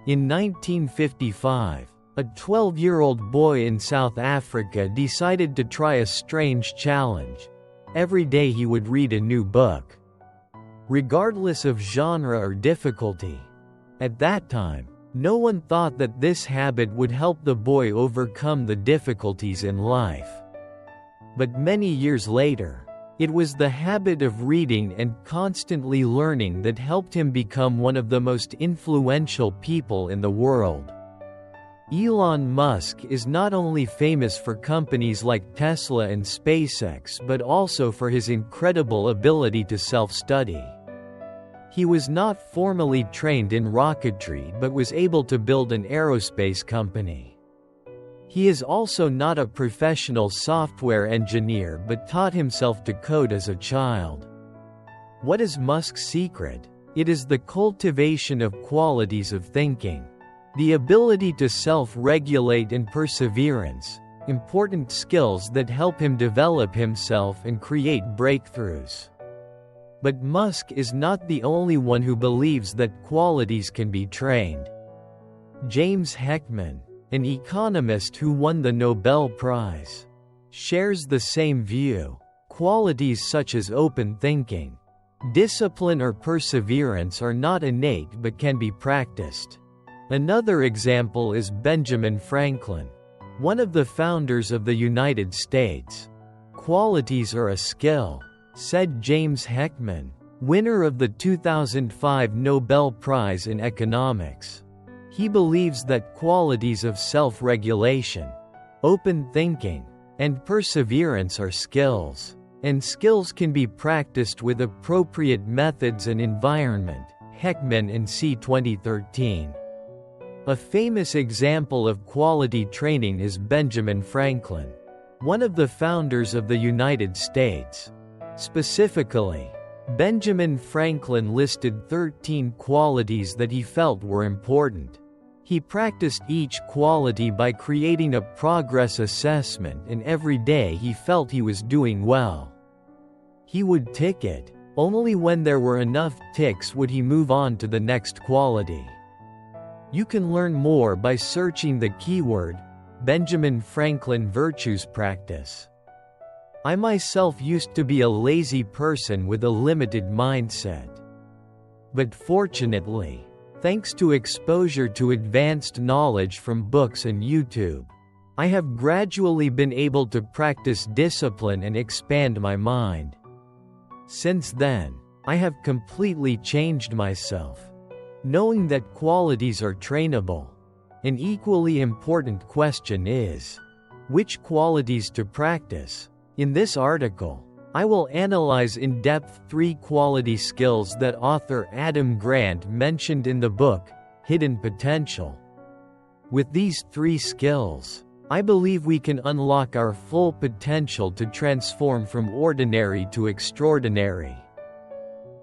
In 1955, a 12-year-old boy in South Africa decided to try a strange challenge. Every day he would read a new book, regardless of genre or difficulty. At that time, no one thought that this habit would help the boy overcome the difficulties in life. But many years later, it was the habit of reading and constantly learning that helped him become one of the most influential people in the world. Elon Musk is not only famous for companies like Tesla and SpaceX but also for his incredible ability to self-study. He was not formally trained in rocketry but was able to build an aerospace company. He is also not a professional software engineer but taught himself to code as a child. What is Musk's secret? It is the cultivation of qualities of thinking. The ability to self-regulate and perseverance, important skills that help him develop himself and create breakthroughs. But Musk is not the only one who believes that qualities can be trained. James Heckman, an economist who won the Nobel Prize, shares the same view. Qualities such as open thinking, discipline or perseverance are not innate but can be practiced. Another example is Benjamin Franklin, one of the founders of the United States. Qualities are a skill, said James Heckman, winner of the 2005 Nobel Prize in Economics. He believes that qualities of self-regulation, open thinking, and perseverance are skills, and skills can be practiced with appropriate methods and environment. Heckman and C. 2013. A famous example of quality training is Benjamin Franklin, one of the founders of the United States. Specifically, Benjamin Franklin listed 13 qualities that he felt were important. He practiced each quality by creating a progress assessment, and every day he felt he was doing well. He would tick it. Only when there were enough ticks would he move on to the next quality. You can learn more by searching the keyword, Benjamin Franklin Virtues Practice. I myself used to be a lazy person with a limited mindset. But fortunately, thanks to exposure to advanced knowledge from books and YouTube, I have gradually been able to practice discipline and expand my mind. Since then, I have completely changed myself. Knowing that qualities are trainable. An equally important question is, which qualities to practice? In this article, I will analyze in depth 3 quality skills that author Adam Grant mentioned in the book, Hidden Potential. With these 3 skills, I believe we can unlock our full potential to transform from ordinary to extraordinary.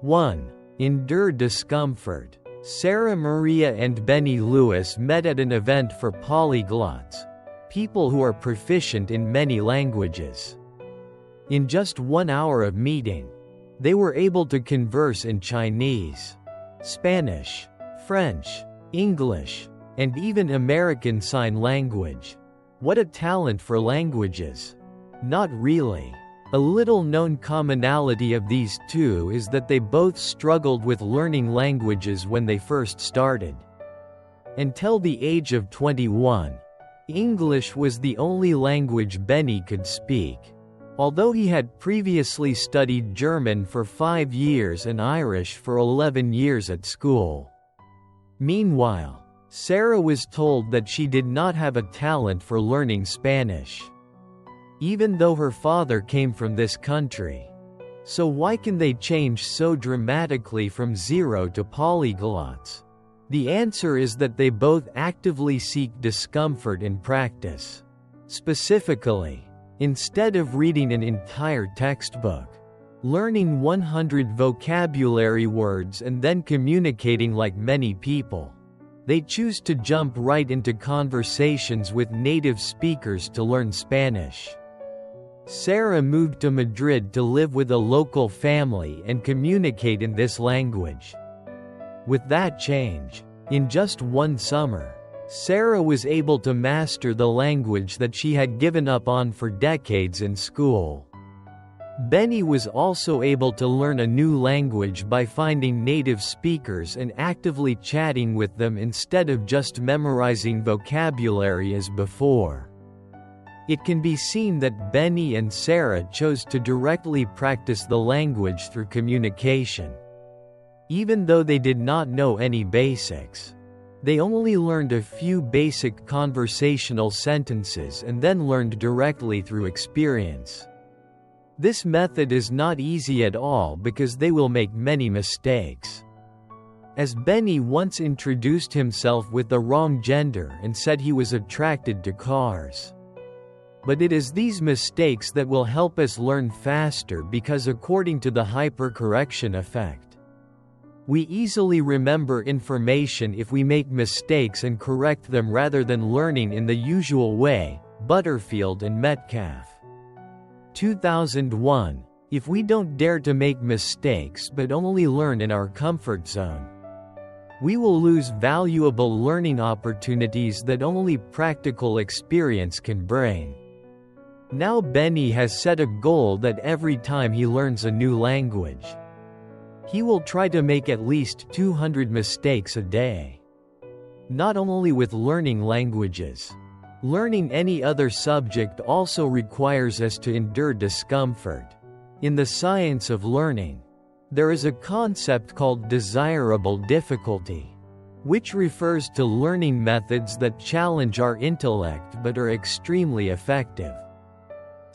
1. Endure discomfort. Sarah Maria and Benny Lewis met at an event for polyglots, people who are proficient in many languages. In just 1 hour of meeting, they were able to converse in Chinese, Spanish, French, English, and even American Sign Language. What a talent for languages! Not really. A little-known commonality of these two is that they both struggled with learning languages when they first started. Until the age of 21, English was the only language Benny could speak. Although he had previously studied German for 5 years and Irish for 11 years at school. Meanwhile, Sarah was told that she did not have a talent for learning Spanish, even though her father came from this country. So why can they change so dramatically from 0 to polyglots? The answer is that they both actively seek discomfort in practice. Specifically, instead of reading an entire textbook, learning 100 vocabulary words and then communicating like many people, they choose to jump right into conversations with native speakers to learn Spanish. Sarah moved to Madrid to live with a local family and communicate in this language. With that change, In just one summer, Sarah was able to master the language that she had given up on for decades in school. Benny was also able to learn a new language by finding native speakers and actively chatting with them instead of just memorizing vocabulary as before. It can be seen that Benny and Sarah chose to directly practice the language through communication. Even though they did not know any basics, they only learned a few basic conversational sentences and then learned directly through experience. This method is not easy at all because they will make many mistakes. As Benny once introduced himself with the wrong gender and said he was attracted to cars. But it is these mistakes that will help us learn faster because according to the hypercorrection effect, we easily remember information if we make mistakes and correct them rather than learning in the usual way. Butterfield and Metcalf. 2001. If we don't dare to make mistakes but only learn in our comfort zone, we will lose valuable learning opportunities that only practical experience can bring. Now Benny has set a goal that every time he learns a new language, he will try to make at least 200 mistakes a day. Not only with learning languages, learning any other subject also requires us to endure discomfort. In the science of learning, there is a concept called desirable difficulty, which refers to learning methods that challenge our intellect but are extremely effective.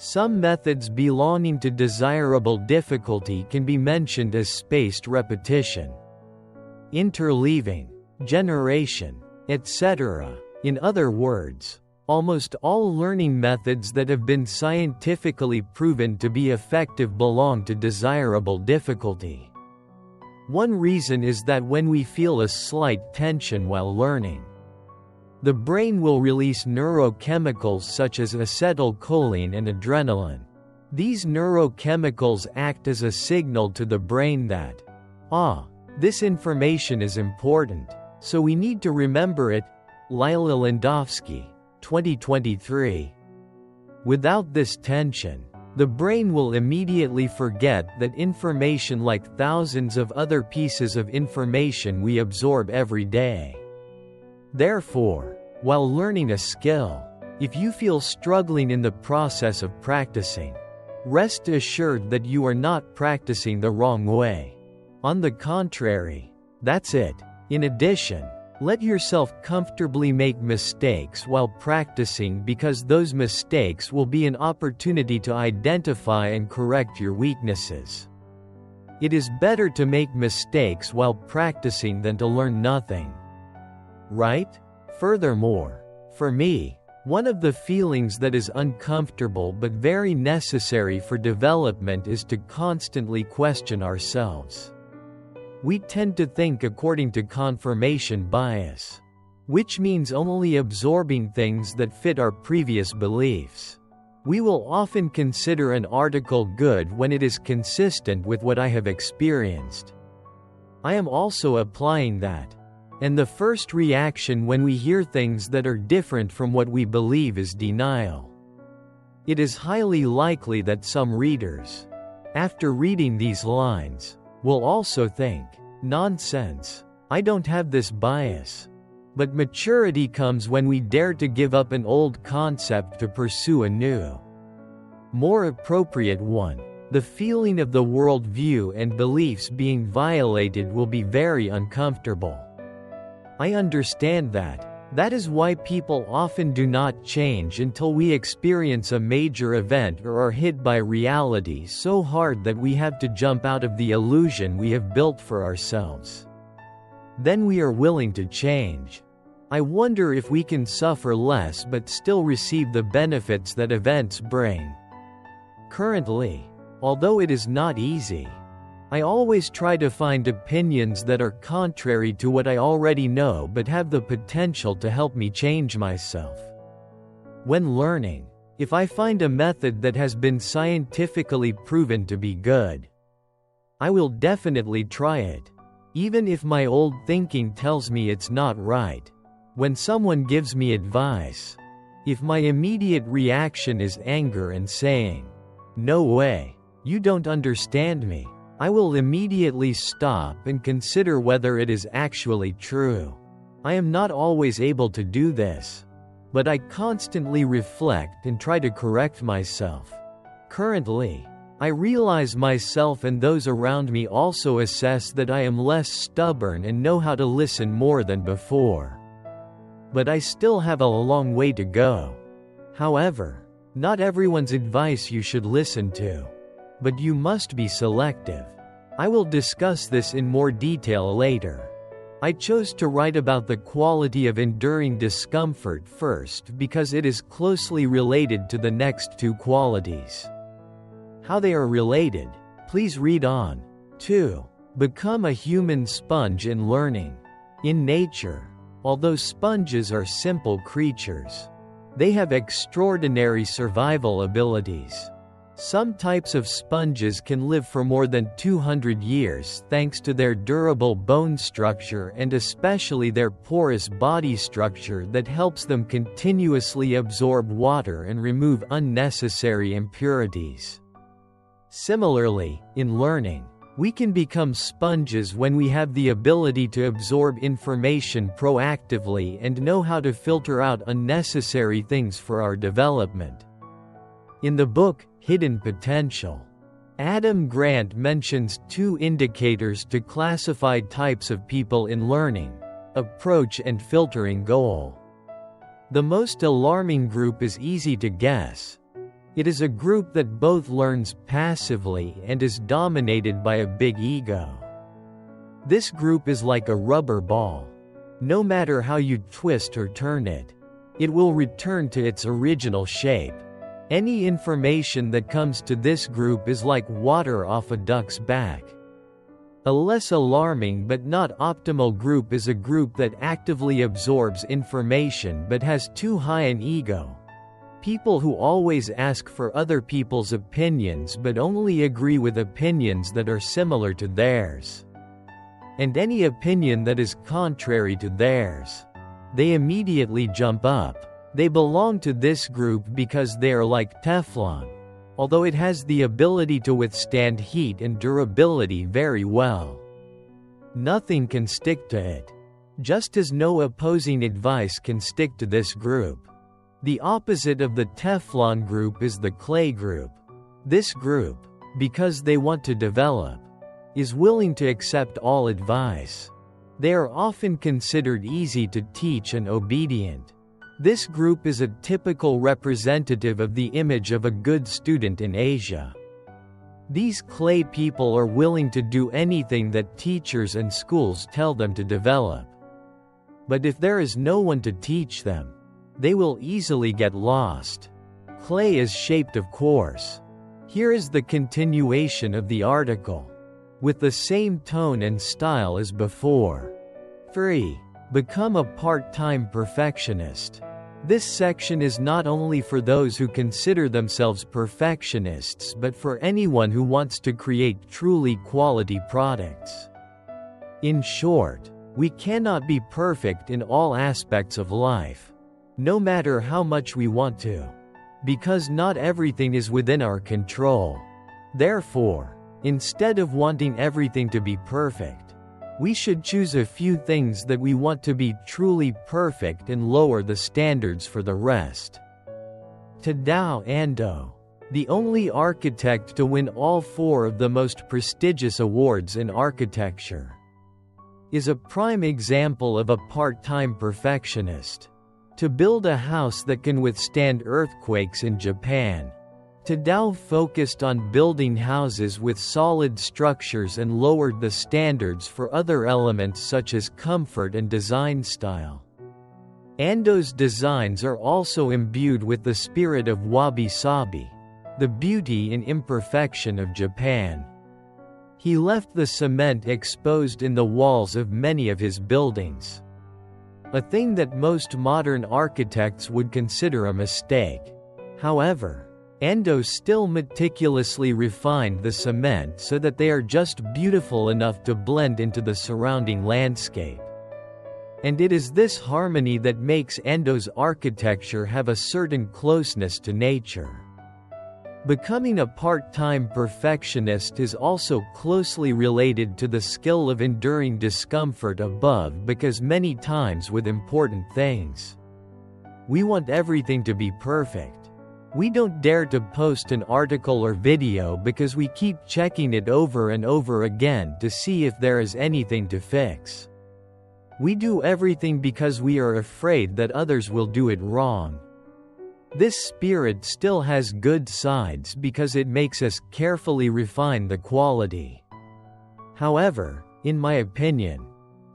Some methods belonging to desirable difficulty can be mentioned as spaced repetition, interleaving, generation, etc. In other words, almost all learning methods that have been scientifically proven to be effective belong to desirable difficulty. One reason is that when we feel a slight tension while learning, the brain will release neurochemicals such as acetylcholine and adrenaline. These neurochemicals act as a signal to the brain that, this information is important, so we need to remember it. Lila Landowski, 2023. Without this tension, the brain will immediately forget that information like thousands of other pieces of information we absorb every day. Therefore, while learning a skill, if you feel struggling in the process of practicing, rest assured that you are not practicing the wrong way. On the contrary, that's it. In addition, let yourself comfortably make mistakes while practicing because those mistakes will be an opportunity to identify and correct your weaknesses. It is better to make mistakes while practicing than to learn nothing. Right? Furthermore, for me, one of the feelings that is uncomfortable but very necessary for development is to constantly question ourselves. We tend to think according to confirmation bias, which means only absorbing things that fit our previous beliefs. We will often consider an article good when it is consistent with what I have experienced. I am also applying that. And the first reaction when we hear things that are different from what we believe is denial. It is highly likely that some readers, after reading these lines, will also think, nonsense, I don't have this bias. But maturity comes when we dare to give up an old concept to pursue a new, more appropriate one. The feeling of the worldview and beliefs being violated will be very uncomfortable. I understand that. That is why people often do not change until we experience a major event or are hit by reality so hard that we have to jump out of the illusion we have built for ourselves. Then we are willing to change. I wonder if we can suffer less but still receive the benefits that events bring. Currently, although it is not easy, I always try to find opinions that are contrary to what I already know but have the potential to help me change myself. When learning, if I find a method that has been scientifically proven to be good, I will definitely try it, Even if my old thinking tells me it's not right. When someone gives me advice, if my immediate reaction is anger and saying, "No way, you don't understand me," I will immediately stop and consider whether it is actually true. I am not always able to do this, but I constantly reflect and try to correct myself. Currently, I realize myself and those around me also assess that I am less stubborn and know how to listen more than before. But I still have a long way to go. However, not everyone's advice you should listen to. But you must be selective. I will discuss this in more detail later. I chose to write about the quality of enduring discomfort first because it is closely related to the next two qualities. How they are related, please read on. 2. Become a human sponge in learning. In nature, although sponges are simple creatures, they have extraordinary survival abilities. Some types of sponges can live for more than 200 years thanks to their durable bone structure and especially their porous body structure that helps them continuously absorb water and remove unnecessary impurities. Similarly, in learning, we can become sponges when we have the ability to absorb information proactively and know how to filter out unnecessary things for our development. In the book, Hidden Potential, Adam Grant mentions 2 indicators to classify types of people in learning: approach and filtering goal. The most alarming group is easy to guess. It is a group that both learns passively and is dominated by a big ego. This group is like a rubber ball. No matter how you twist or turn it, it will return to its original shape. Any information that comes to this group is like water off a duck's back. A less alarming but not optimal group is a group that actively absorbs information but has too high an ego. People who always ask for other people's opinions but only agree with opinions that are similar to theirs. And any opinion that is contrary to theirs, they immediately jump up. They belong to this group because they are like Teflon, although it has the ability to withstand heat and durability very well. Nothing can stick to it, just as no opposing advice can stick to this group. The opposite of the Teflon group is the clay group. This group, because they want to develop, is willing to accept all advice. They are often considered easy to teach and obedient. This group is a typical representative of the image of a good student in Asia. These clay people are willing to do anything that teachers and schools tell them to develop. But if there is no one to teach them, they will easily get lost. Clay is shaped, of course. Here is the continuation of the article, with the same tone and style as before. 3. Become a part-time perfectionist. This section is not only for those who consider themselves perfectionists but for anyone who wants to create truly quality products. In short, we cannot be perfect in all aspects of life, no matter how much we want to, because not everything is within our control. Therefore, instead of wanting everything to be perfect, we should choose a few things that we want to be truly perfect and lower the standards for the rest. Tadao Ando, the only architect to win all 4 of the most prestigious awards in architecture, is a prime example of a part-time perfectionist. To build a house that can withstand earthquakes in Japan, Tadao focused on building houses with solid structures and lowered the standards for other elements such as comfort and design style. Ando's designs are also imbued with the spirit of wabi-sabi, the beauty in imperfection of Japan. He left the cement exposed in the walls of many of his buildings, a thing that most modern architects would consider a mistake. However, Endo still meticulously refined the cement so that they are just beautiful enough to blend into the surrounding landscape. And it is this harmony that makes Endo's architecture have a certain closeness to nature. Becoming a part-time perfectionist is also closely related to the skill of enduring discomfort above, because many times with important things, we want everything to be perfect. We don't dare to post an article or video because we keep checking it over and over again to see if there is anything to fix. We do everything because we are afraid that others will do it wrong. This spirit still has good sides because it makes us carefully refine the quality. However, in my opinion,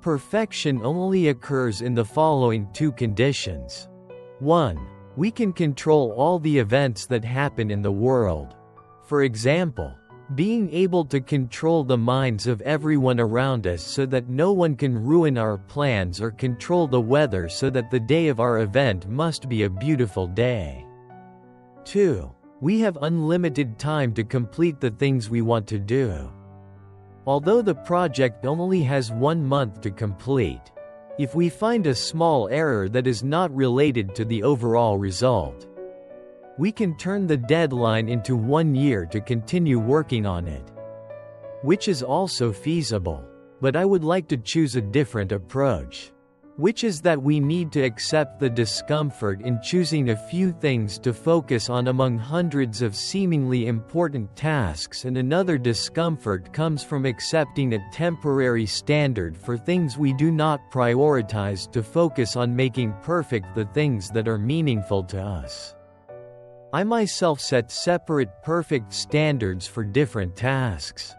perfection only occurs in the following two conditions. 1. We can control all the events that happen in the world. For example, being able to control the minds of everyone around us so that no one can ruin our plans, or control the weather so that the day of our event must be a beautiful day. 2. We have unlimited time to complete the things we want to do. Although the project only has 1 month to complete, if we find a small error that is not related to the overall result, we can turn the deadline into 1 year to continue working on it. Which is also feasible. But I would like to choose a different approach. Which is that we need to accept the discomfort in choosing a few things to focus on among hundreds of seemingly important tasks, and another discomfort comes from accepting a temporary standard for things we do not prioritize to focus on making perfect the things that are meaningful to us. I myself set separate perfect standards for different tasks.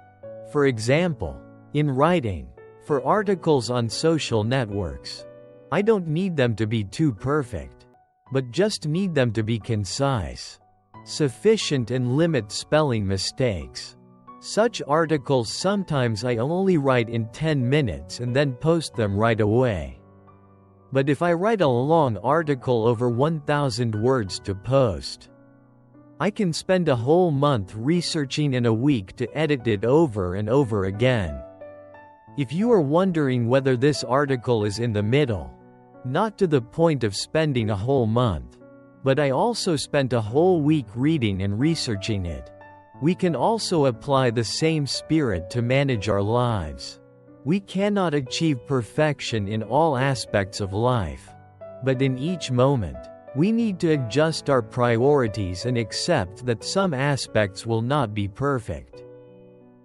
For example, in writing, for articles on social networks, I don't need them to be too perfect, but just need them to be concise, sufficient, and limit spelling mistakes. Such articles sometimes I only write in 10 minutes and then post them right away. But if I write a long article over 1,000 words to post, I can spend a whole month researching and a week to edit it over and over again. If you are wondering whether this article is in the middle, not to the point of spending a whole month, but I also spent a whole week reading and researching it, we can also apply the same spirit to manage our lives. We cannot achieve perfection in all aspects of life, but in each moment, we need to adjust our priorities and accept that some aspects will not be perfect.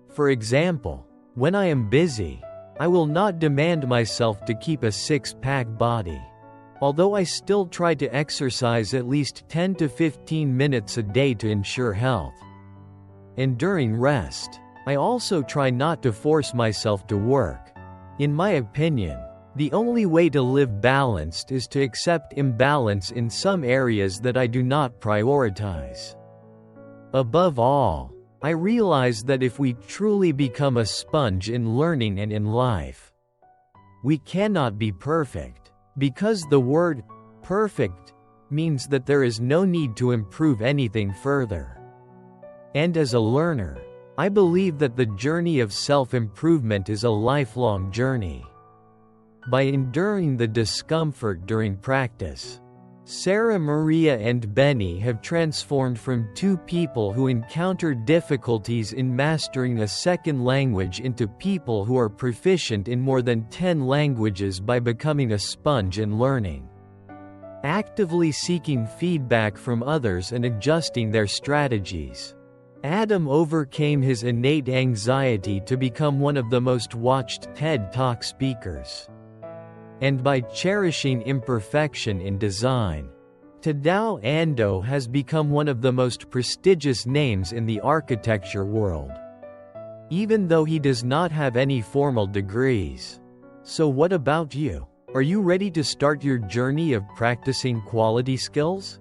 For example, when I am busy, I will not demand myself to keep a six-pack body, although I still try to exercise at least 10 to 15 minutes a day to ensure health. And during rest, I also try not to force myself to work. In my opinion, the only way to live balanced is to accept imbalance in some areas that I do not prioritize. Above all, I realize that if we truly become a sponge in learning and in life, we cannot be perfect, because the word perfect means that there is no need to improve anything further. And as a learner, I believe that the journey of self-improvement is a lifelong journey. By enduring the discomfort during practice, Sarah Maria and Benny have transformed from two people who encountered difficulties in mastering a second language into people who are proficient in more than 10 languages by becoming a sponge in learning, actively seeking feedback from others and adjusting their strategies. Adam overcame his innate anxiety to become one of the most watched TED Talk speakers. And by cherishing imperfection in design, Tadao Ando has become one of the most prestigious names in the architecture world, even though he does not have any formal degrees. So what about you? Are you ready to start your journey of practicing quality skills?